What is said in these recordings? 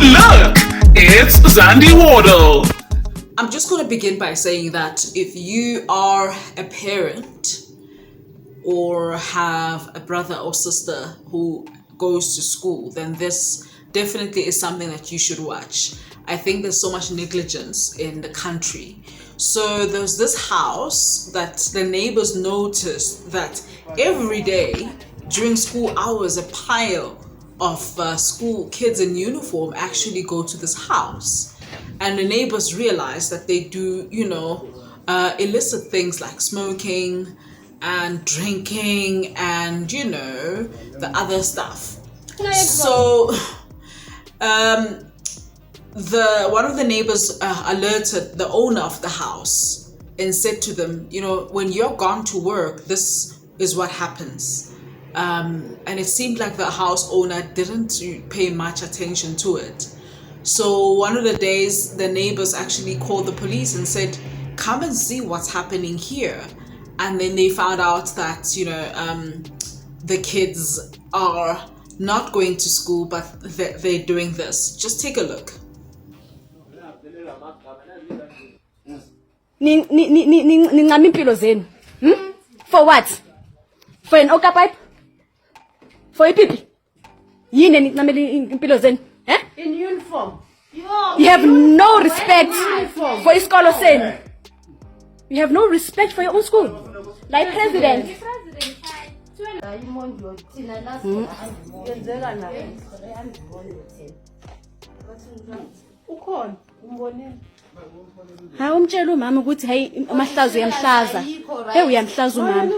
Look, it's Zandi Wardle. I'm just going to begin by saying that if you are a parent or have a brother or sister who goes to school, then this definitely is something that you should watch. I think there's so much negligence in the country. So there's this house that the neighbors noticed that every day during school hours, a pile of school kids in uniform actually go to this house. And the neighbors realize that they do, illicit things like smoking and drinking and, the other stuff. So one of the neighbors alerted the owner of the house and said to them, when you're gone to work, this is what happens. And it seemed like the house owner didn't pay much attention to it. So one of the days, the neighbors actually called the police and said, come and see what's happening here. And then they found out that, the kids are not going to school, but they're doing this. Just take a look. For what? For an oka pipe? For a pipi? In uniform. You have no respect for a scholar saying. You have no respect for your own school. Like president. Hayi umtshela umama ukuthi hey amahlazo uyamhlaza. Hey uyamhlaza umama.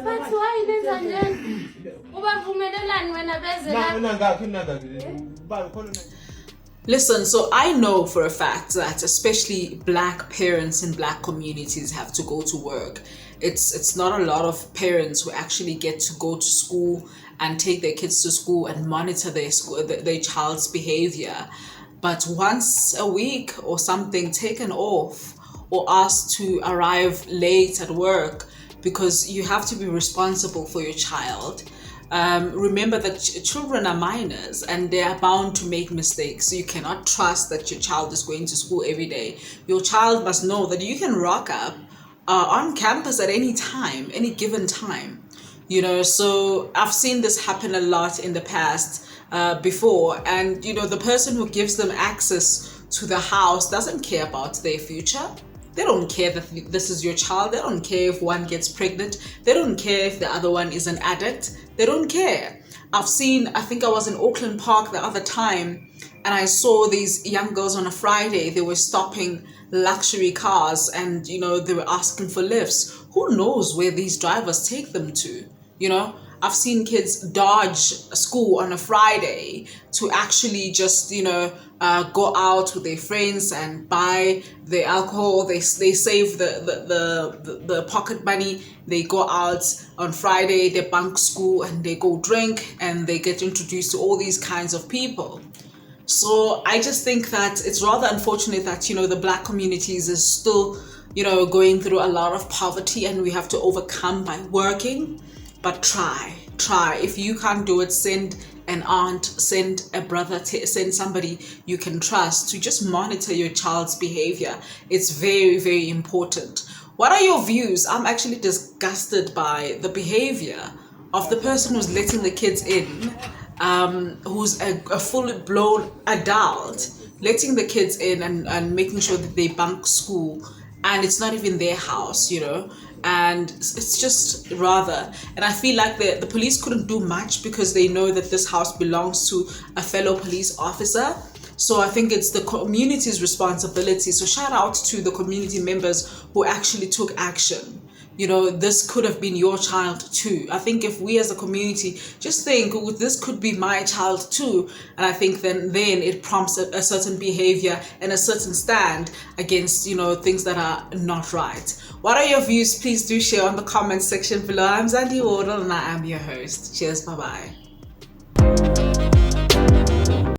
But why lenza njani? Ubavumelelani wena bezela? Listen, so I know for a fact that especially black parents in black communities have to go to work. It's not a lot of parents who actually get to go to school and take their kids to school and monitor their child's behavior. But once a week or something, taken off or asked to arrive late at work because you have to be responsible for your child. Remember that children are minors and they are bound to make mistakes. So you cannot trust that your child is going to school every day. Your child must know that you can rock up on campus at any time, any given time. So I've seen this happen a lot in the past before. And, the person who gives them access to the house doesn't care about their future. They don't care that this is your child. They don't care if one gets pregnant. They don't care if the other one is an addict. They don't care. I think I was in Auckland Park the other time and I saw these young girls on a Friday. They were stopping luxury cars and, they were asking for lifts. Who knows where these drivers take them to? I've seen kids dodge school on a Friday to actually just, go out with their friends and buy the alcohol. They save the pocket money. They go out on Friday, they bunk school and they go drink and they get introduced to all these kinds of people. So I just think that it's rather unfortunate that, the black communities is still, going through a lot of poverty and we have to overcome by working. But try. If you can't do it, send an aunt, send a brother, send somebody you can trust to just monitor your child's behavior. It's very, very important. What are your views? I'm actually disgusted by the behavior of the person who's letting the kids in, who's a full-blown adult, letting the kids in and making sure that they bunk school. And it's not even their house, and it's just and I feel like the police couldn't do much because they know that this house belongs to a fellow police officer. So I think it's the community's responsibility. So shout out to the community members who actually took action. This could have been your child too. I think if we as a community just think, this could be my child too, and I think then it prompts a certain behavior and a certain stand against, things that are not right. What are your views? Please do share on the comment section below. I'm Zandi Wardle and I am your host. Cheers, bye-bye.